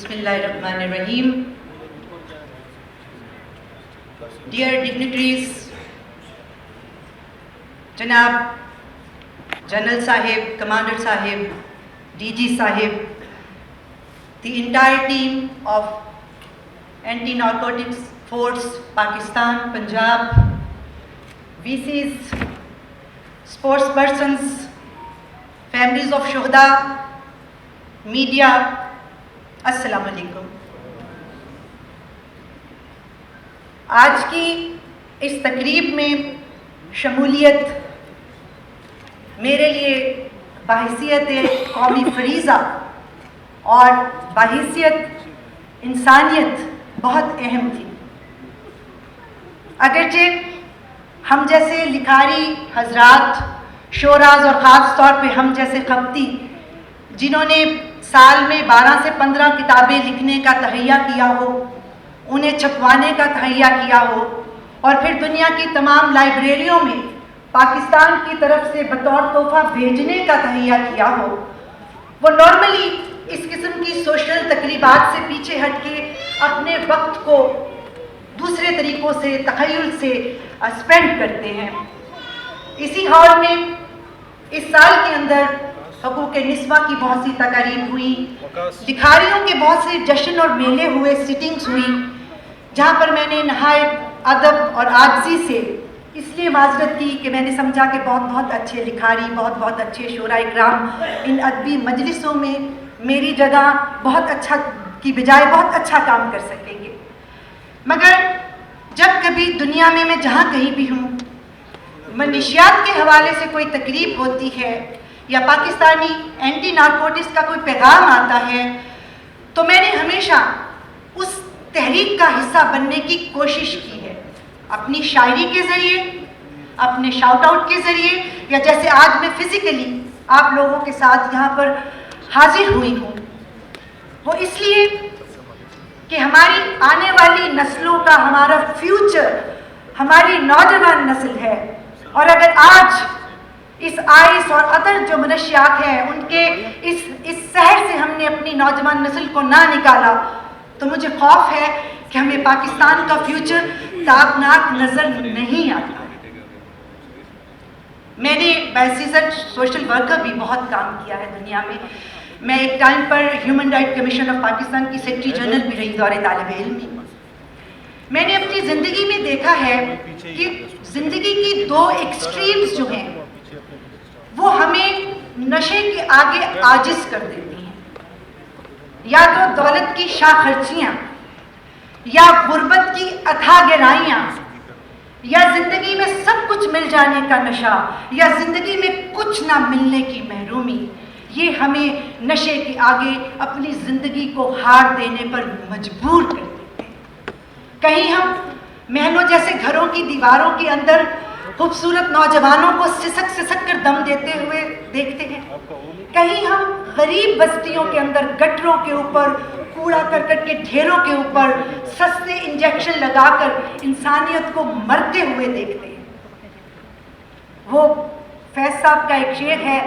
Bismillahirrahmanirrahim. Dear dignitaries, Janab, General Sahib, Commander Sahib, DG Sahib, the entire team of Anti-Narcotics Force, Pakistan, Punjab, VCs, sports persons, families of Shuhada, media, अस्सलाम वालेकुम। आज की इस तकरीब में शमूलियत मेरे लिए बाहिसियत कौमी फरीज़ा और बाहिसियत इंसानियत बहुत अहम थी। अगरचे हम जैसे लिखारी हजरात, शोराज और ख़ास तौर पे हम जैसे खपती जिन्होंने साल में 12 से 15 किताबें लिखने का तहैया किया हो, उन्हें छपवाने का तहैया किया हो और फिर दुनिया की तमाम लाइब्रेरियों में पाकिस्तान की तरफ से बतौर तोहफा भेजने का तहैया किया हो, वो नॉर्मली इस किस्म की सोशल तकरीबात से पीछे हट के अपने वक्त को दूसरे तरीक़ों से तख़य्युल से स्पेंड करते हैं। इसी हॉल में इस साल के अंदर हकूक़ निस्वा की बहुत सी तकारीब हुई, लिखारियों के बहुत से जश्न और मेले हुए, सिटिंग्स हुई, जहाँ पर मैंने नहायत अदब और आज़ी से इसलिए माज़रत की कि मैंने समझा कि बहुत बहुत अच्छे लिखारी, बहुत बहुत अच्छे शोरा इकराम इन अदबी मजलिसों में मेरी जगह बहुत अच्छा की बजाय बहुत अच्छा काम कर सकेंगे। मगर जब कभी दुनिया में मैं जहाँ कहीं भी हूँ, मनशियात के हवाले से कोई तकरीब होती है या पाकिस्तानी एंटी नारकोटिक्स का कोई पैगाम आता है, तो मैंने हमेशा उस तहरीक का हिस्सा बनने की कोशिश की है, अपनी शायरी के ज़रिए, अपने शाउट आउट के ज़रिए, या जैसे आज मैं फिज़िकली आप लोगों के साथ यहाँ पर हाजिर हुई हूँ, वो इसलिए कि हमारी आने वाली नस्लों का हमारा फ्यूचर हमारी नौजवान नस्ल है। और अगर आज इस आइस और अदर जो मनशियात हैं उनके इस शहर से हमने अपनी नौजवान नस्ल को ना निकाला, तो मुझे खौफ है कि हमें पाकिस्तान का फ्यूचर ताबनाक नज़र नहीं आता। मैंने बैसिजन सोशल वर्कर भी बहुत काम किया है दुनिया में। मैं एक टाइम पर human right commission of Pakistan की सेक्रेटरी जनरल भी रही दौरे तालिब इल्म। मैंने अपनी ज़िंदगी में देखा है कि ज़िंदगी की दो एक्सट्रीम्स जो हैं वो हमें नशे के आगे आजिज़ कर देती हैं। या तो दौलत की शाह खर्चियाँ, या गुर्बत की अथाह गहराइयाँ, या ज़िंदगी में सब कुछ मिल जाने का नशा, या ज़िंदगी में कुछ ना मिलने की महरूमी, ये हमें नशे के आगे अपनी ज़िंदगी को हार देने पर मजबूर कर देते हैं। कहीं हम महलों जैसे घरों की दीवारों के अंदर खूबसूरत नौजवानों को सिसक कर दम देते हुए देखते हैं, कहीं हम गरीब बस्तियों के अंदर गटरों के ऊपर, कूड़ा करकट के ढेरों के ऊपर सस्ते इंजेक्शन लगाकर इंसानियत को मरते हुए देखते हैं। वो फैज साहब का एक शेर है,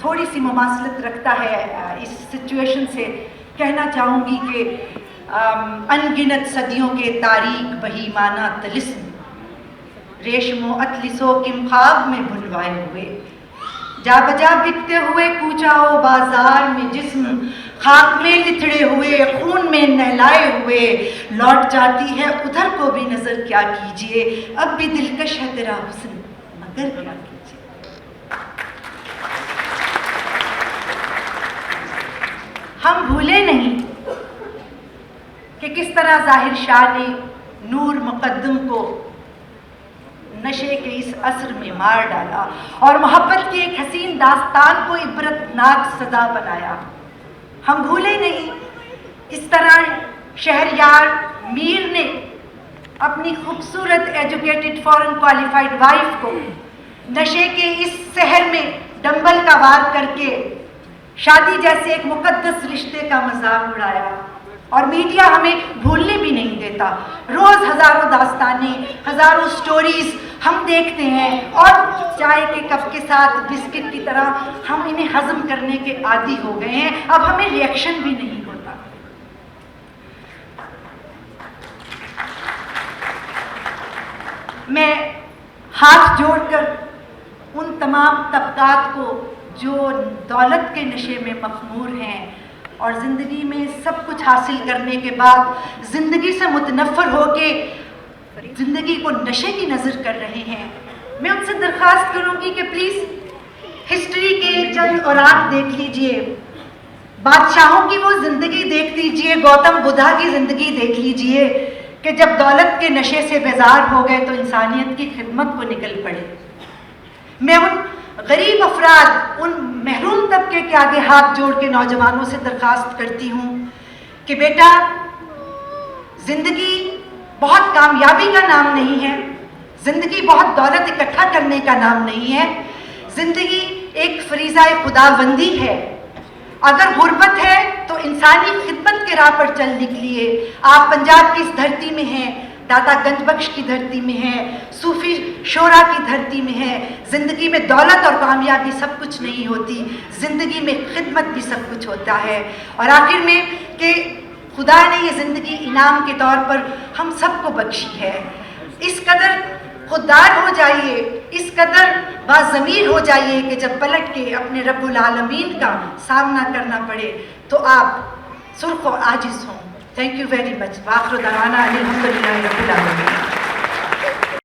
थोड़ी सी मुमासलत रखता है इस सिचुएशन से। कहना चाहूँगी कि अनगिनत सदियों के तारीख बहीमाना तिलिस्म, रेशमो अतलिसो किम ख्वाब में भुलवाए हुए, जा बजा बिकते हुए कूचाओ बाजार में जिस्म, खाक में लिथड़े हुए खून में नहलाए हुए, लौट जाती है उधर को भी नजर क्या कीजिए, अब भी दिलकश है तेरा हुस्न मगर क्या कीजिए। हम भूले नहीं कि किस तरह जाहिर शाह ने नूर मुक़द्दम को नशे के इस असर में मार डाला और मोहब्बत की एक हसीन दास्तान को इबरतनाक सजा बनाया। हम भूले नहीं इस तरह शहरयार मीर ने अपनी खूबसूरत एजुकेटेड फॉरेन क्वालिफाइड वाइफ को नशे के इस शहर में डंबल का वार करके शादी जैसे एक मुकद्दस रिश्ते का मजाक उड़ाया। और मीडिया हमें भूलने भी नहीं देता। रोज़ हज़ारों दास्तानें, हज़ारों स्टोरीज़ हम देखते हैं और चाय के कप के साथ बिस्किट की तरह हम इन्हें हज़म करने के आदी हो गए हैं। अब हमें रिएक्शन भी नहीं होता। میں ہاتھ جوڑ کر ان تمام طبقات کو جو دولت کے نشے میں مخمور ہیں اور زندگی میں سب کچھ حاصل کرنے کے بعد زندگی سے متنفر ہو کے زندگی کو نشے کی نظر کر رہے ہیں، میں ان سے درخواست کروں گی کہ پلیز ہسٹری کے چند اوراق دیکھ لیجئے، بادشاہوں کی وہ زندگی دیکھ لیجئے، گوتم بدھا کی زندگی دیکھ لیجئے کہ جب دولت کے نشے سے بیزار ہو گئے تو انسانیت کی خدمت کو نکل پڑے۔ میں ان غریب افراد، ان محروم طبقے کے آگے ہاتھ جوڑ کے نوجوانوں سے درخواست کرتی ہوں کہ بیٹا، زندگی بہت کامیابی کا نام نہیں ہے، زندگی بہت دولت اکٹھا کرنے کا نام نہیں ہے، زندگی ایک فریضہ خداوندی ہے۔ اگر غربت ہے تو انسانی خدمت کے راہ پر چل نکلیے۔ آپ پنجاب کی اس دھرتی میں ہیں، داتا گنج بخش کی دھرتی میں ہیں، صوفی شعراء کی دھرتی میں ہیں۔ زندگی میں دولت اور کامیابی سب کچھ نہیں ہوتی، زندگی میں خدمت بھی سب کچھ ہوتا ہے۔ اور آخر میں کہ خدا نے یہ زندگی انعام کے طور پر ہم سب کو بخشی ہے، اس قدر خوددار ہو جائیے، اس قدر باضمیر ہو جائیے کہ جب پلٹ کے اپنے رب العالمین کا سامنا کرنا پڑے تو آپ سرخ و عاجز ہوں۔ Thank you very much. وآخر دعوانا الحمدللہ رب العالمین۔